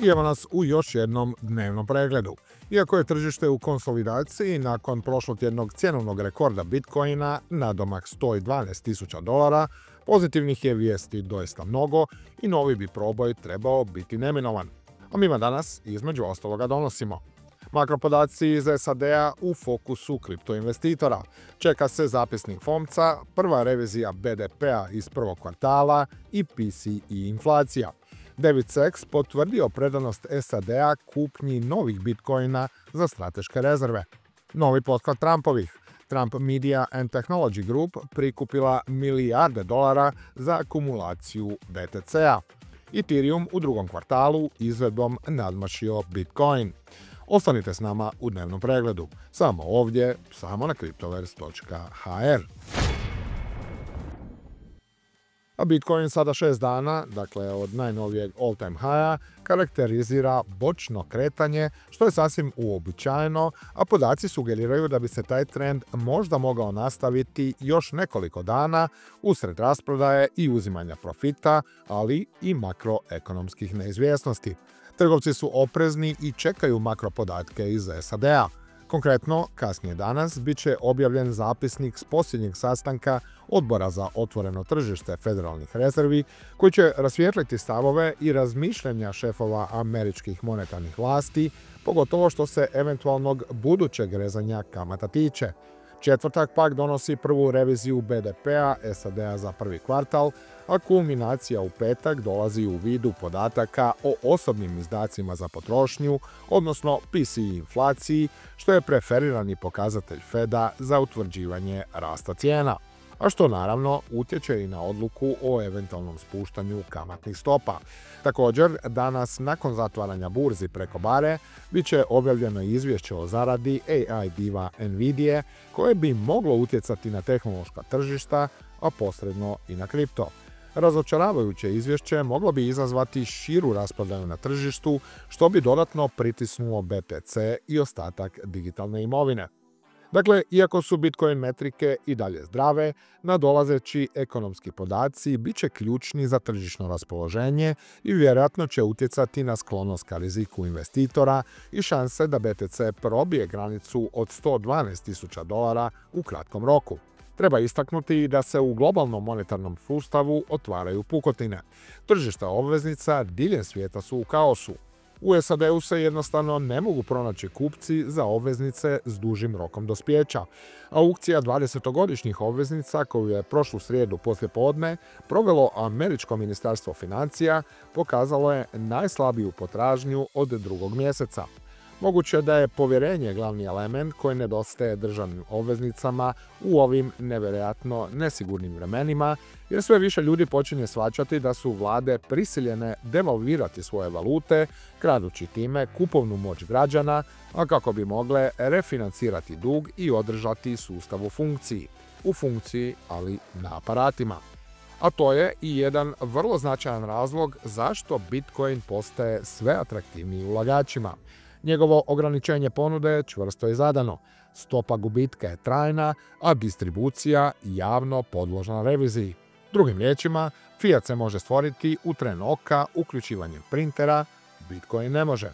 I evo nas u još jednom dnevnom pregledu. Iako je tržište u konsolidaciji nakon prošlotjednog cjenovnog rekorda Bitcoina na domak $112.000, pozitivnih je vijesti doista mnogo i novi bi proboj trebao biti neminovan. A mi danas između ostaloga donosimo makropodaci iz SAD-a u fokusu kriptoinvestitora. Čeka se zapisnik FOMC-a, prva revizija BDP-a iz prvog kvartala i PCE inflacija. David Sachs potvrdio predanost SAD-a kupnji novih bitcoina za strateške rezerve. Novi pothvat Trumpovih. Trump Media and Technology Group prikupila milijarde dolara za akumulaciju BTC-a. Ethereum u drugom kvartalu izvedbom nadmašio Bitcoin. Ostanite s nama u dnevnom pregledu. Samo ovdje, samo na cryptovers.hr. A Bitcoin sada 6 dana, dakle od najnovijeg all-time higha, karakterizira bočno kretanje, što je sasvim uobičajeno, a podaci sugeriraju da bi se taj trend možda mogao nastaviti još nekoliko dana usred rasprodaje i uzimanja profita, ali i makroekonomskih neizvjesnosti. Trgovci su oprezni i čekaju makropodatke iz SAD-a. Konkretno, kasnije danas bit će objavljen zapisnik s posljednjeg sastanka Odbora za otvoreno tržište federalnih rezervi, koji će rasvijetliti stavove i razmišljanja šefova američkih monetarnih vlasti, pogotovo što se eventualnog budućeg rezanja kamata tiče. Četvrtak pak donosi prvu reviziju BDP-a SAD-a za prvi kvartal, a kulminacija u petak dolazi u vidu podataka o osobnim izdacima za potrošnju, odnosno PCE inflaciji, što je preferirani pokazatelj Feda za utvrđivanje rasta cijena, a što naravno utječe i na odluku o eventualnom spuštanju kamatnih stopa. Također, danas nakon zatvaranja burzi preko bare, bit će objavljeno izvješće o zaradi AI diva Nvidia, koje bi moglo utjecati na tehnološka tržišta, a posredno i na kripto. Razočaravajuće izvješće moglo bi izazvati širu rasprodaju na tržištu, što bi dodatno pritisnulo BTC i ostatak digitalne imovine. Dakle, iako su Bitcoin metrike i dalje zdrave, nadolazeći ekonomski podaci bit će ključni za tržišno raspoloženje i vjerojatno će utjecati na sklonost ka riziku investitora i šanse da BTC probije granicu od $112.000 u kratkom roku. Treba istaknuti da se u globalnom monetarnom sustavu otvaraju pukotine. Tržišta obveznica diljem svijeta su u kaosu. U SAD-u se jednostavno ne mogu pronaći kupci za obveznice s dužim rokom dospijeća. Aukcija 20-godišnjih obveznica koju je prošlu srijedu poslijepodne provelo Američko ministarstvo financija pokazalo je najslabiju potražnju od drugog mjeseca. Moguće da je povjerenje glavni element koji nedostaje državnim obveznicama u ovim nevjerojatno nesigurnim vremenima, jer sve više ljudi počinje shvaćati da su vlade prisiljene devalvirati svoje valute, kradući time kupovnu moć građana, a kako bi mogle refinancirati dug i održati sustav u funkciji, ali na aparatima. A to je i jedan vrlo značajan razlog zašto Bitcoin postaje sve atraktivniji ulagačima. Njegovo ograničenje ponude čvrsto je zadano, stopa gubitka je trajna, a distribucija javno podložna reviziji. Drugim riječima, fiat se može stvoriti u tren oka uključivanjem printera, Bitcoin ne može.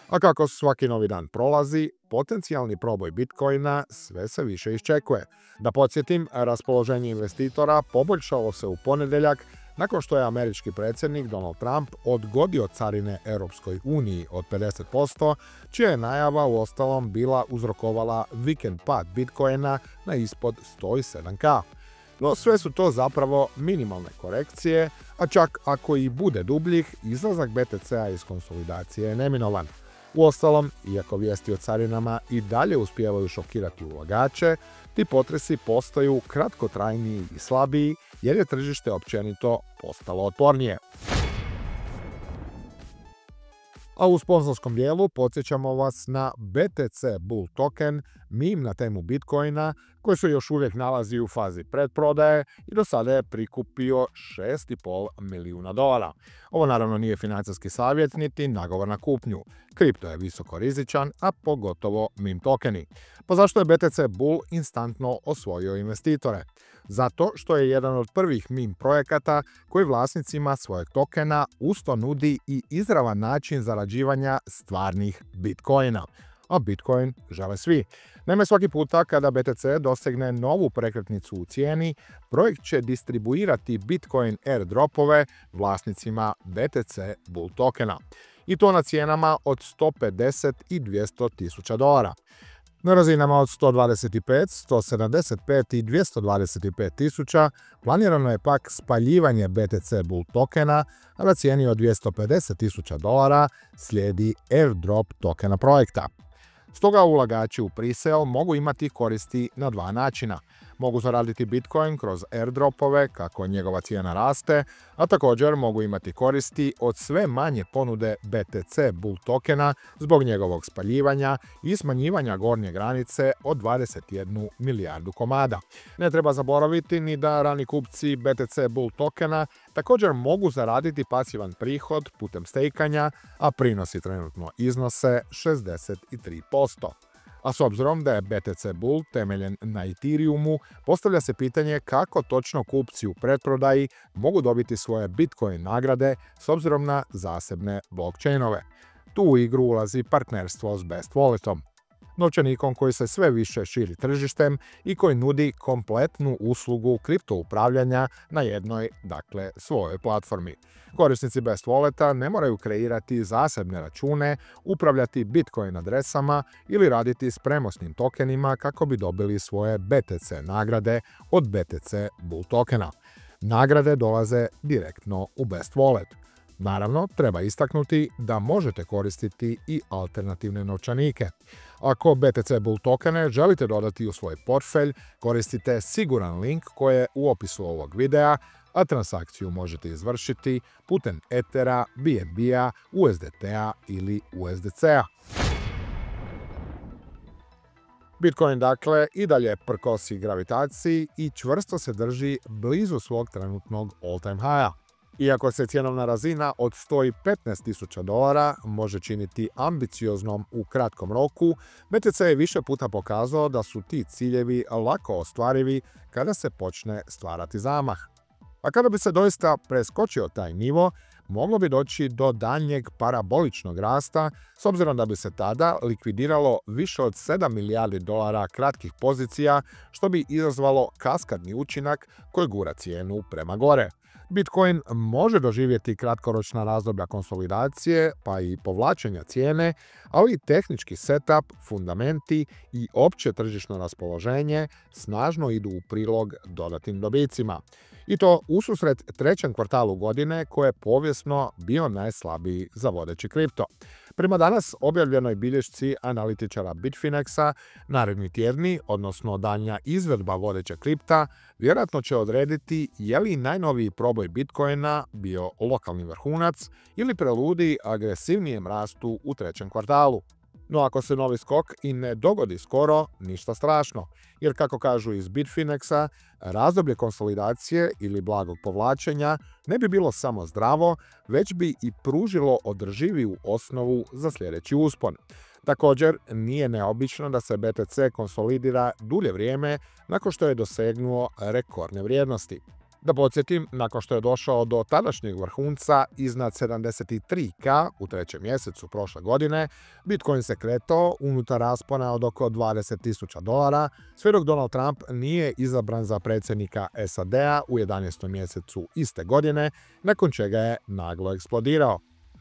A kako svaki novi dan prolazi, potencijalni proboj Bitcoina sve se više iščekuje. Da podsjetim, raspoloženje investitora poboljšalo se u ponedjeljak nakon što je američki predsjednik Donald Trump odgodio carine Europskoj uniji od 50%, čija je najava uostalom bila uzrokovala vikend pad Bitcoina na ispod 107K. No sve su to zapravo minimalne korekcije, a čak ako i bude dubljih, izlazak BTC-a iz konsolidacije je neminovan. Uostalom, iako vijesti o carinama i dalje uspijevaju šokirati ulagače, ti potresi postaju kratkotrajniji i slabiji jer je tržište općenito postalo otpornije. A u sponzorskom dijelu podsjećamo vas na BTC Bull token, meme na temu Bitcoina, koji se još uvijek nalazi u fazi predprodaje i do sada je prikupio $6,5 milijuna. Ovo naravno nije financijski savjet niti nagovor na kupnju. Kripto je visoko rizičan, a pogotovo meme tokeni. Pa zašto je BTC Bull instantno osvojio investitore? zato što je jedan od prvih meme projekata koji vlasnicima svojeg tokena usto nudi i izravan način zarađivanja stvarnih bitcoina. A Bitcoin žele svi. Naime, svaki puta kada BTC dosegne novu prekretnicu u cijeni, projekt će distribuirati Bitcoin airdropove vlasnicima BTC Bull tokena. I to na cijenama od 150 i 200 tisuća dolara. Na razinama od 125, 175 i 225 tisuća planirano je pak spaljivanje BTC Bull tokena, a na cijeni od 250 tisuća dolara slijedi airdrop tokena projekta. Stoga ulagači u presale mogu imati koristi na dva načina. Mogu zaraditi Bitcoin kroz airdropove kako njegova cijena raste, a također mogu imati koristi od sve manje ponude BTC Bull tokena zbog njegovog spaljivanja i smanjivanja gornje granice od 21 milijardu komada. Ne treba zaboraviti ni da rani kupci BTC Bull tokena također mogu zaraditi pasivan prihod putem stejkanja, a prinosi trenutno iznose 63%. A s obzirom da je BTC Bull temeljen na Ethereumu, postavlja se pitanje kako točno kupci u pretprodaji mogu dobiti svoje Bitcoin nagrade s obzirom na zasebne blockchainove. Tu u igru ulazi partnerstvo s Best Walletom, novčanikom koji se sve više širi tržištem i koji nudi kompletnu uslugu kripto upravljanja na jednoj, svojoj platformi. Korisnici Best Walleta ne moraju kreirati zasebne račune, upravljati Bitcoin adresama ili raditi s prenosnim tokenima kako bi dobili svoje BTC nagrade od BTC Bull tokena. Nagrade dolaze direktno u Best Wallet. Naravno, treba istaknuti da možete koristiti i alternativne novčanike. Ako BTC Bull tokene želite dodati u svoj portfelj, koristite siguran link koji je u opisu ovog videa, a transakciju možete izvršiti putem Ethera, BNB-a, USDT-a ili USDC-a. Bitcoin i dalje prkosi gravitaciji i čvrsto se drži blizu svog trenutnog all-time high-a. Iako se cjenovna razina od 115 tisuća dolara može činiti ambicioznom u kratkom roku, BTC je više puta pokazao da su ti ciljevi lako ostvarivi kada se počne stvarati zamah. A kada bi se doista preskočio taj nivo, moglo bi doći do daljnjeg paraboličnog rasta, s obzirom da bi se tada likvidiralo više od 7 milijardi dolara kratkih pozicija, što bi izazvalo kaskadni učinak koji gura cijenu prema gore. Bitcoin može doživjeti kratkoročna razdoblja konsolidacije, pa i povlačenja cijene, ali tehnički setup, fundamenti i opće tržišno raspoloženje snažno idu u prilog dodatnim dobicima. I to ususret trećem kvartalu godine koje je povijesno bio najslabiji za vodeći kripto. Prema danas objavljenoj bilješci analitičara Bitfinexa, naredni tjedni, odnosno daljnja izvedba vodećeg kripta, vjerojatno će odrediti je li najnoviji proboj Bitcoina bio lokalni vrhunac ili preludi agresivnijem rastu u trećem kvartalu. No ako se novi skok i ne dogodi skoro, ništa strašno, jer kako kažu iz Bitfinexa, razdoblje konsolidacije ili blagog povlačenja ne bi bilo samo zdravo, već bi i pružilo održiviju osnovu za sljedeći uspon. Također, nije neobično da se BTC konsolidira dulje vrijeme nakon što je dosegnuo rekordne vrijednosti. Da podsjetim, nakon što je došao do tadašnjeg vrhunca iznad 73K u trećem mjesecu prošle godine, Bitcoin se kretao unutar raspona od oko 20.000 dolara, sve dok Donald Trump nije izabran za predsjednika SAD-a u 11. mjesecu iste godine, nakon čega je naglo eksplodirao.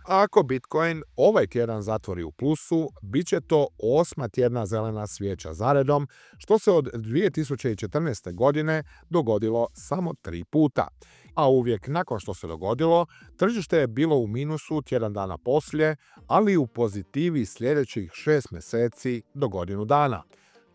A ako Bitcoin ovaj tjedan zatvori u plusu, bit će to 8. tjedna zelena svijeća zaredom, što se od 2014. godine dogodilo samo 3 puta. A uvijek nakon što se dogodilo, tržište je bilo u minusu tjedan dana poslije, ali u pozitivi sljedećih 6 mjeseci do godinu dana.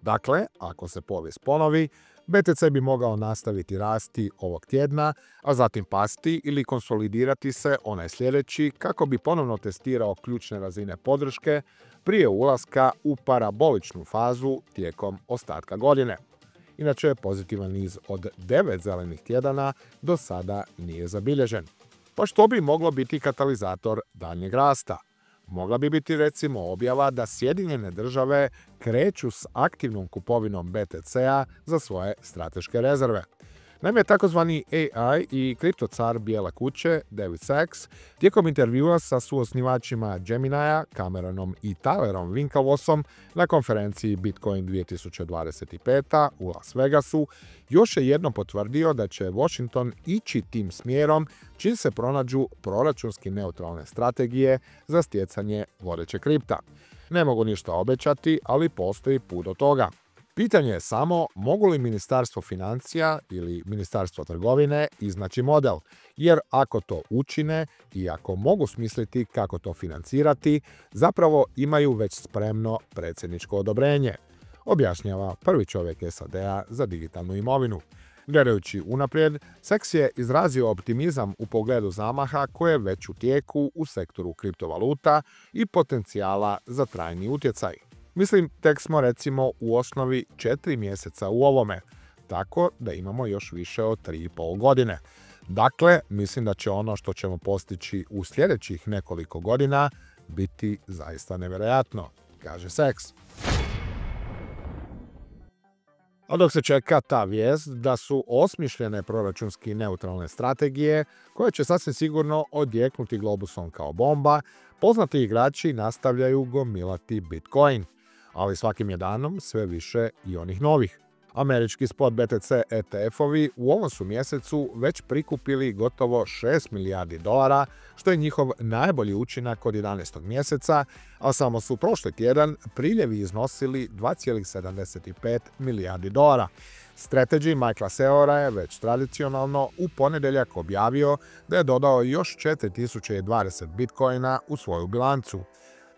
Dakle, ako se povijest ponovi, BTC bi mogao nastaviti rasti ovog tjedna, a zatim pasti ili konsolidirati se onaj sljedeći kako bi ponovno testirao ključne razine podrške prije ulaska u paraboličnu fazu tijekom ostatka godine. Inače, pozitivan niz od 9 zelenih tjedana do sada nije zabilježen. Pa što bi moglo biti katalizator daljnjeg rasta? Mogla bi biti recimo objava da Sjedinjene države kreću s aktivnom kupovinom BTC-a za svoje strateške rezerve. Naime, takozvani AI i kriptocar Bijele kuće, David Sacks, tijekom intervjua sa suosnivačima Geminija, Cameronom i Tylerom Winklevossom na konferenciji Bitcoin 2025 u Las Vegasu, još je jednom potvrdio da će Washington ići tim smjerom čim se pronađu proračunski neutralne strategije za stjecanje vodeće kripta. Ne mogu ništa obećati, ali postoji put do toga. Pitanje je samo mogu li Ministarstvo financija ili Ministarstvo trgovine iznaći model, jer ako to učine i ako mogu smisliti kako to financirati, zapravo imaju već spremno predsjedničko odobrenje, objašnjava prvi čovjek SAD-a za digitalnu imovinu. Gledajući unaprijed, Sacks je izrazio optimizam u pogledu zamaha koje je već u tijeku u sektoru kriptovaluta i potencijala za trajni utjecaj. Mislim, tek smo recimo u osnovi 4 mjeseca u ovome, tako da imamo još više od 3,5 godine. Dakle, mislim da će ono što ćemo postići u sljedećih nekoliko godina biti zaista nevjerojatno, kaže Sacks. A dok se čeka ta vijest da su osmišljene proračunski neutralne strategije koje će sasvim sigurno odjeknuti globusom kao bomba, poznati igrači nastavljaju gomilati Bitcoin, ali svakim je danom sve više i onih novih. Američki spot BTC ETF-ovi u ovom su mjesecu već prikupili gotovo $6 milijardi, što je njihov najbolji učinak od 11. mjeseca, a samo su prošli tjedan priljevi iznosili $2,75 milijardi. Strategy Michaela Saylora je već tradicionalno u ponedjeljak objavio da je dodao još 4020 bitcoina u svoju bilancu.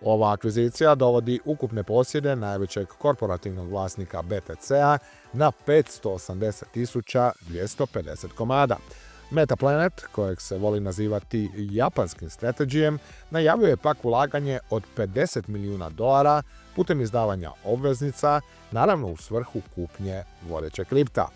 Ova akvizicija dovodi ukupne posjede najvećeg korporativnog vlasnika BTC-a na 580.250 komada. Metaplanet, kojeg se voli nazivati japanskim strategijem, najavio je pak ulaganje od $50 milijuna putem izdavanja obveznica, naravno u svrhu kupnje vodeće kripta.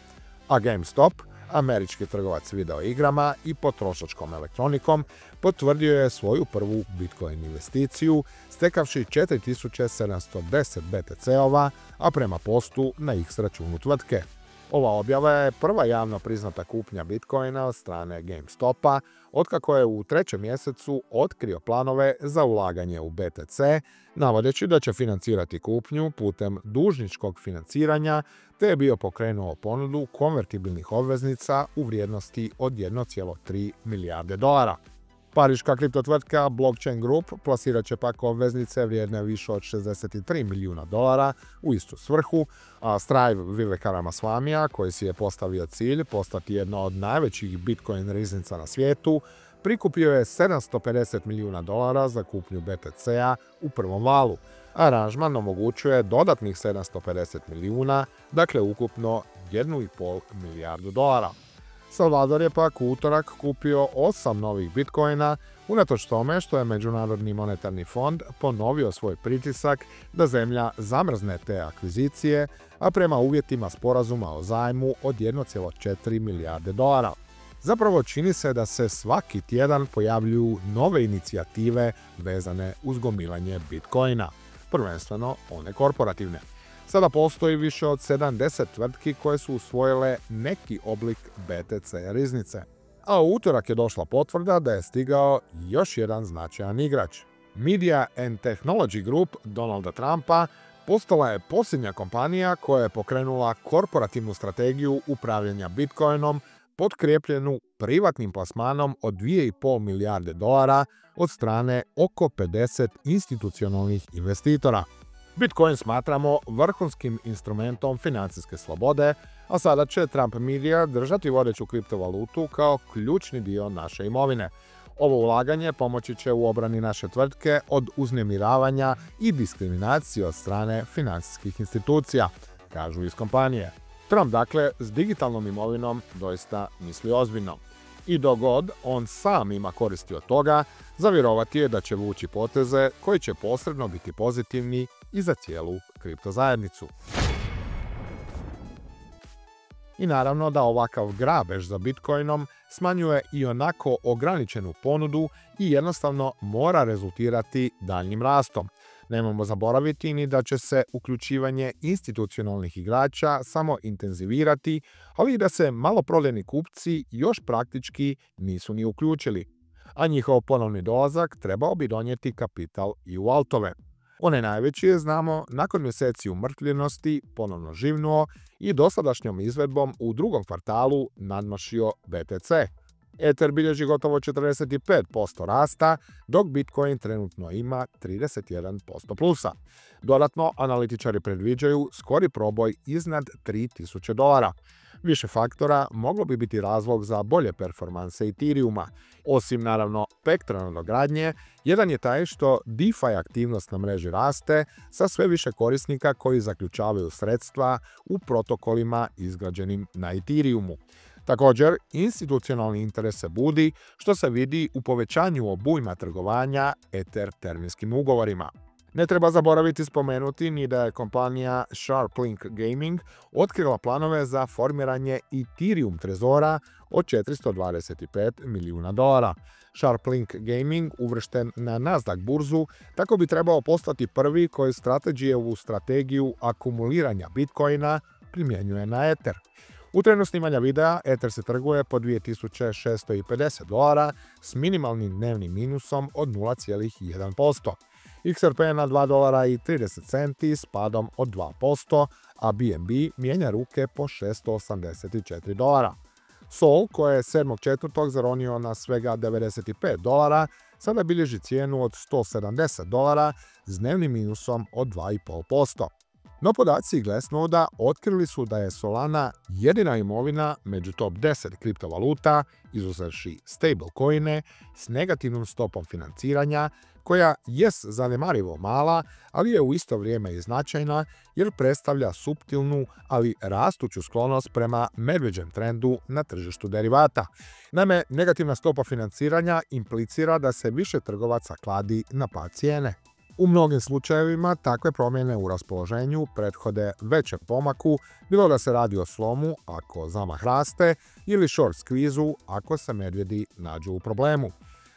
A GameStop, američki trgovac video igrama i potrošačkom elektronikom, potvrdio je svoju prvu Bitcoin investiciju, stekavši 4710 BTC-ova, a prema postu na X računu tvrtke. Ova objava je prva javno priznata kupnja Bitcoina od strane GameStopa, otkako je u 3. mjesecu otkrio planove za ulaganje u BTC, navodeći da će financirati kupnju putem dužničkog financiranja, te je bio pokrenuo ponudu konvertibilnih obveznica u vrijednosti od $1,3 milijarde. Pariška kriptotvrtka Blockchain Group plasirat će pak obveznice vrijedne više od $63 milijuna u istu svrhu, a Strive Vivek Ramaswamija, koji si je postavio cilj postati jedna od najvećih Bitcoin riznica na svijetu, prikupio je $750 milijuna za kupnju BTC-a u prvom valu. Aranžman omogućuje dodatnih 750 milijuna, dakle ukupno $1,5 milijardu. Salvador je pak u utorak kupio 8 novih bitcoina, unatoč tome što je Međunarodni monetarni fond ponovio svoj pritisak da zemlja zamrzne te akvizicije, a prema uvjetima sporazuma o zajmu od $1,4 milijarde. Zapravo čini se da se svaki tjedan pojavljuju nove inicijative vezane uz gomilanje bitcoina, prvenstveno one korporativne. Sada postoji više od 70 tvrtki koje su usvojile neki oblik BTC riznice. A u utorak je došla potvrda da je stigao još jedan značajan igrač. Media and Technology Group Donalda Trumpa postala je posljednja kompanija koja je pokrenula korporativnu strategiju upravljanja Bitcoinom potkrijepljenu privatnim plasmanom od $2,5 milijarde od strane oko 50 institucionalnih investitora. Bitcoin smatramo vrhunskim instrumentom financijske slobode, a sada će Trump Media držati vodeću kriptovalutu kao ključni dio naše imovine. Ovo ulaganje pomoći će u obrani naše tvrtke od uznemiravanja i diskriminacije od strane financijskih institucija, kažu iz kompanije. Trump dakle s digitalnom imovinom doista misli ozbiljno. I dok god on sam ima koristi od toga, za vjerovati je da će vući poteze koji će posredno biti pozitivni i za cijelu kriptozajednicu. I naravno da ovakav grabež za Bitcoinom smanjuje i onako ograničenu ponudu i jednostavno mora rezultirati daljnjim rastom. Nemojmo zaboraviti ni da će se uključivanje institucionalnih igrača samo intenzivirati, ali i da se maloprodajni kupci još praktički nisu ni uključili, a njihov ponovni dolazak trebao bi donijeti kapital i u altove. Onaj najveći je, znamo, nakon mjeseci umrtljenosti ponovno živnuo i dosadašnjom izvedbom u drugom kvartalu nadmašio BTC. Ether bilježi gotovo 45% rasta, dok Bitcoin trenutno ima 31% plusa. Dodatno, analitičari predviđaju skori proboj iznad $3000. Više faktora moglo bi biti razlog za bolje performanse Ethereuma. Osim, naravno, spektra nadogradnje, jedan je taj što DeFi aktivnost na mreži raste sa sve više korisnika koji zaključavaju sredstva u protokolima izgrađenim na Ethereumu. Također, institucionalni interes se budi, što se vidi u povećanju obujma trgovanja Ether terminskim ugovorima. Ne treba zaboraviti spomenuti ni da je kompanija SharpLink Gaming otkrila planove za formiranje Ethereum trezora od $425 milijuna. SharpLink Gaming, uvršten na Nasdaq burzu, tako bi trebao postati prvi koji strategijevu strategiju akumuliranja Bitcoina primjenjuje na Ether. U trenu snimanja videa Ether se trguje po $2650 s minimalnim dnevnim minusom od 0,1%. XRP na $2,30 s padom od 2%, a BNB mijenja ruke po $684. Sol, koje je 7.4. zaronio na svega $95, sada bilježi cijenu od $170 s dnevnim minusom od 2,5%. No podaci Glassnoda otkrili su da je Solana jedina imovina među top 10 kriptovaluta, izuzevši stablecoine, s negativnom stopom financiranja, koja jest zanemarivo mala, ali je u isto vrijeme i značajna jer predstavlja suptilnu, ali rastuću sklonost prema medveđem trendu na tržištu derivata. Naime, negativna stopa financiranja implicira da se više trgovaca kladi na pad cijene. U mnogim slučajevima takve promjene u raspoloženju prethode većem pomaku, bilo da se radi o slomu ako zamah raste ili short squeeze-u ako se medvjedi nađu u problemu.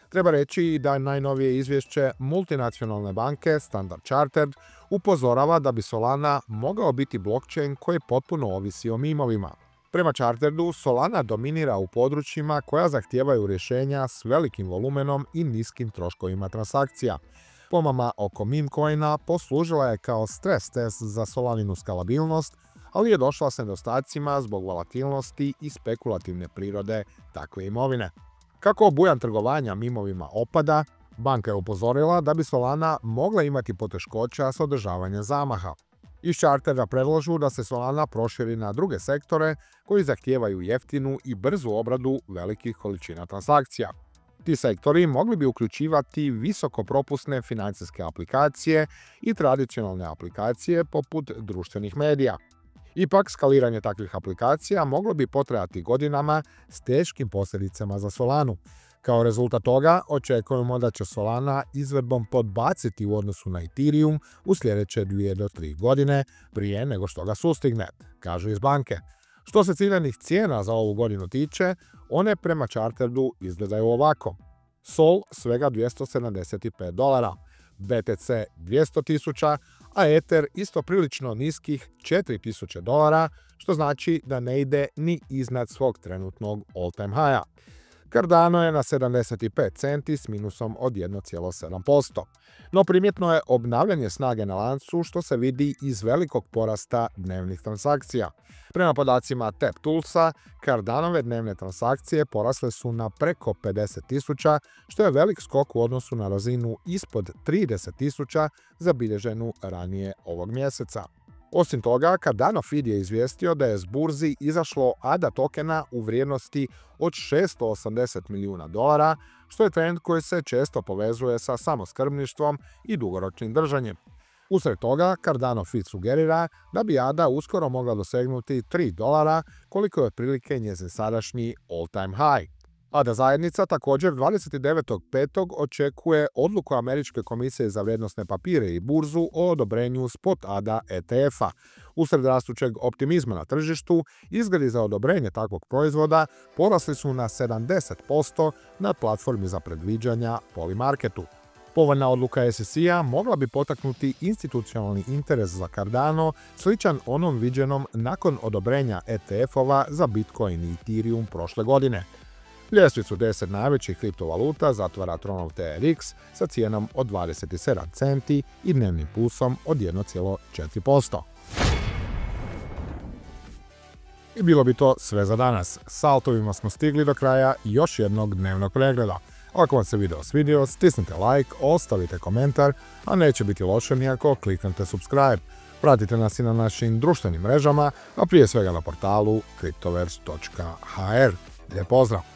Treba reći da najnovije izvješće multinacionalne banke Standard Chartered upozorava da bi Solana mogao biti blockchain koji potpuno ovisi o mimovima. Prema Charterdu, Solana dominira u područjima koja zahtijevaju rješenja s velikim volumenom i niskim troškovima transakcija. Pomama oko meme coina poslužila je kao stres test za Solaninu skalabilnost, ali je došla s nedostacima zbog volatilnosti i spekulativne prirode takve imovine. Kako obujam trgovanja mimovima opada, banka je upozorila da bi Solana mogla imati poteškoća s održavanjem zamaha. Iz Chartera predlažu da se Solana proširi na druge sektore koji zahtijevaju jeftinu i brzu obradu velikih količina transakcija. Ti sektori mogli bi uključivati visokopropusne financijske aplikacije i tradicionalne aplikacije poput društvenih medija. Ipak, skaliranje takvih aplikacija moglo bi potrajati godinama s teškim posljedicama za Solanu. Kao rezultat toga, očekujemo da će Solana izvedbom podbaciti u odnosu na Ethereum u sljedeće 2 do 3 godine prije nego što ga sustigne, kažu iz banke. Što se ciljanih cijena za ovu godinu tiče, one prema Charterdu izgledaju ovako. Sol svega $275, BTC $200,000, a Ether isto prilično niskih $4,000, što znači da ne ide ni iznad svog trenutnog all-time higha. Cardano je na 75 centi s minusom od 1,7%. No primjetno je obnavljanje snage na lancu što se vidi iz velikog porasta dnevnih transakcija. Prema podacima TapToolsa, Cardanove dnevne transakcije porasle su na preko 50.000, što je velik skok u odnosu na razinu ispod 30.000 zabilježenu ranije ovog mjeseca. Osim toga, Cardano Feed je izvijestio da je s burzi izašlo ADA tokena u vrijednosti od $680 milijuna, što je trend koji se često povezuje sa samoskrbništvom i dugoročnim držanjem. Usred toga, Cardano Feed sugerira da bi ADA uskoro mogla dosegnuti $3, koliko je otprilike njezin sadašnji all-time high. ADA zajednica također 29.5. očekuje odluku Američke komisije za vrijednosne papire i burzu o odobrenju spot ADA ETF-a. Usred rastućeg optimizma na tržištu, izgledi za odobrenje takvog proizvoda porasli su na 70% na platformi za predviđanja Polymarketu. Povoljna odluka SEC-a mogla bi potaknuti institucionalni interes za Cardano, sličan onom viđenom nakon odobrenja ETF-ova za Bitcoin i Ethereum prošle godine. Ljestvicu 10 najvećih kriptovaluta zatvara Tronov TRX sa cijenom od 27 centi i dnevnim pulsom od 1,4%. I bilo bi to sve za danas. S altovima smo stigli do kraja još jednog dnevnog pregleda. Ako vam se video svidio, stisnite like, ostavite komentar, a neće biti loše ni ako kliknete subscribe. Pratite nas i na našim društvenim mrežama, a prije svega na portalu cryptoverse.hr. Lijep pozdrav!